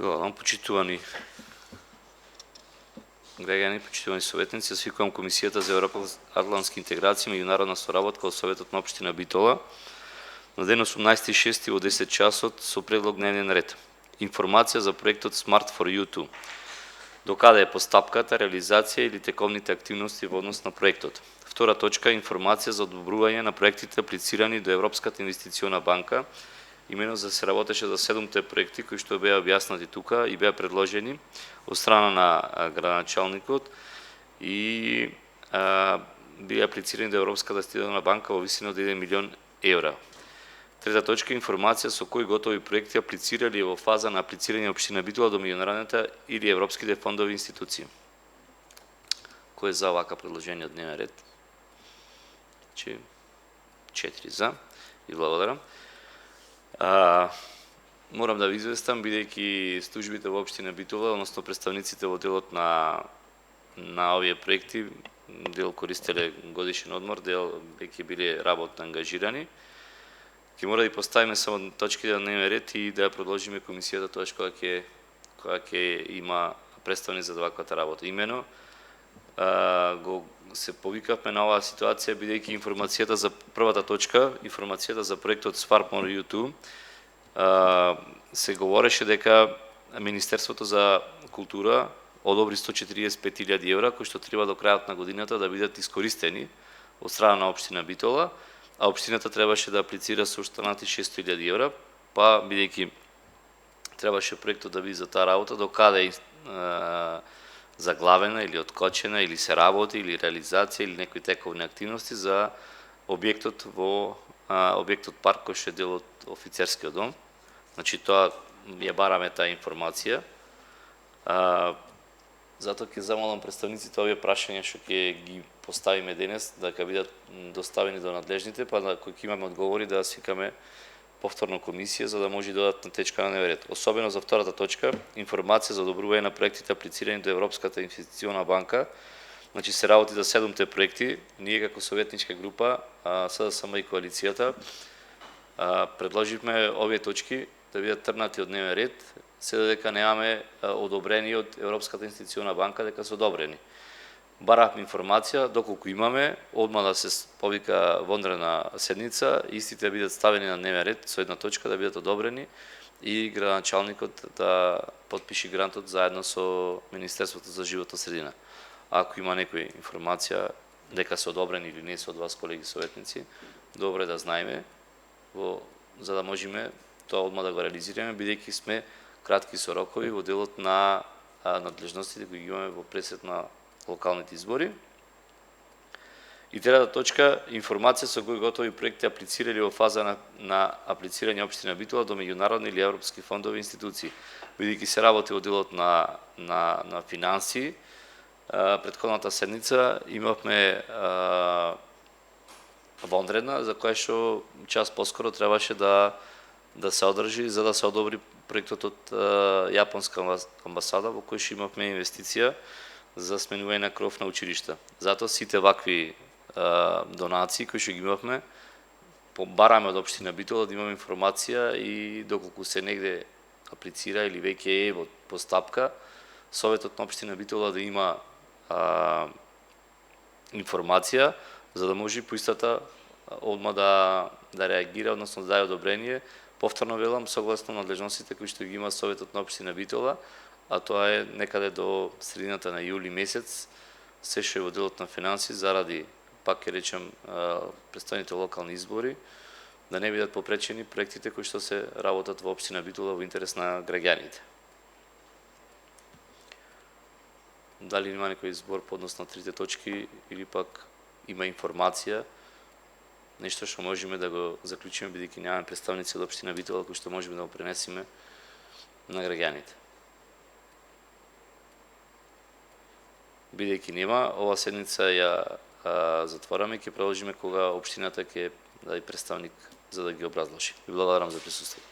Почитувани граѓани, почитувани советници, ја свикувам Комисијата за Европско-Атлантски интеграции и меѓународна соработка од Советот на општина Битола на ден 18.6 во 10 часот со предлог дневен ред. Информација за проектот Smart for You 2. Докаде е постапката, реализација или тековните активности во однос на проектот. Втора точка, информација за одобрување на проектите аплицирани до Европската инвестициона банка. Имено за се работеше за 7 проекти кои што беа објаснати тука и беа предложени од страна на градоначалникот и беа аплицирани до Европската инвестициона банка во висина од 1 милион евра. Трета точка, информација со кои готови проекти аплицирали во фаза на аплицирање општина Битола до меѓународните или европските фондови институции. Кој е за вака предложение од дневен ред? 4 за. И благодарам. Морам да ви известам, бидејќи службите во општина Битола, односно представниците во делот на овие проекти, дел користеле годишен одмор, дел веќе биле работно ангажирани. Ќе мора да поставиме само точки на дневен ред и да ја продолжиме комисијата тоа кога ќе има представник за ваквата работа. Имено се повикавме на оваа ситуација бидејќи информацијата за првата точка, информацијата за проектот Smart for You 2, се говореше дека Министерството за култура одобри 145.000 евра кои што треба до крајот на годината да бидат искористени од страна на општина Битола, а општината требаше да аплицира со останати 600.000 евра, па бидејќи требаше проектот да биде за таа работа, докаде заглавена или откочена, или се работи, или реализација, или некои тековни активности за објектот парк кој што е дел од офицерскиот дом. Значи тоа ја бараме таа информација. Затоа ќе замолам представниците овие прашања што ќе ги поставиме денес да ќе бидат доставени до надлежните, па кои ќе имаме одговори да свикаме повторно комисија за да може додатна течка на дневен ред. Особено за втората точка, информација за одобрување на проектите аплицирани до Европската инвестициона банка. Значи се работи за 7 проекти. Ние како советничка група, СДСМ и коалицијата, предложивме овие точки да бидат тргнати од дневен ред, се додека немаме одобрени од Европската инвестициона банка дека се одобрени. Баравме информација, доколку имаме, одма да се повика вонредна седница, истите бидат ставени на дневен ред со една точка да бидат одобрени и градоначалникот да потпише грантот заедно со Министерството за животна средина. Ако има некоја информација дека се одобрени или не се од вас, колеги советници, добро е да знаеме, за да можеме тоа одма да го реализираме, бидејќи сме кратки со рокови во делот на надлежностите кои ги имаме во пресед на локалните избори. И трета точка, информација со кои готови проекти аплицирали во фаза на аплицирање општина Битола до меѓународни или европски фондови институции. Бидејќи се работи во делот на финансии, претходната седница имавме вонредна, за која што час поскоро требаше да се одржи за да се одобри проектот од Јапонска амбасада во кој што имавме инвестиција за сменување на кров на училишта. Затоа сите вакви донации кои што ги имавме, бараме од општина Битола да имаме информација и доколку се негде аплицира или веќе е во постапка, Советот на општина Битола да има информација за да може поистата одма да реагира, односно да даде одобрение. Повторно велам, согласно надлежностите кои што ги има Советот на општина Битола, а тоа е некаде до средината на јули месец, се што е во делот на финанси, заради, пак ќе речем, предстојните локални избори, да не бидат попречени проектите кои што се работат во општина Битола во интерес на граѓаните. Дали има некој избор по однос на трите точки или пак има информација, нешто што можеме да го заклучиме бидејќи немаме представници од општина Битола кои што можеме да го пренесеме на граѓаните. Бидејќи нема, ова седница ја затвораме и ќе продолжиме кога општината ќе даде представник за да ги образложи. Ви благодарам за присуството.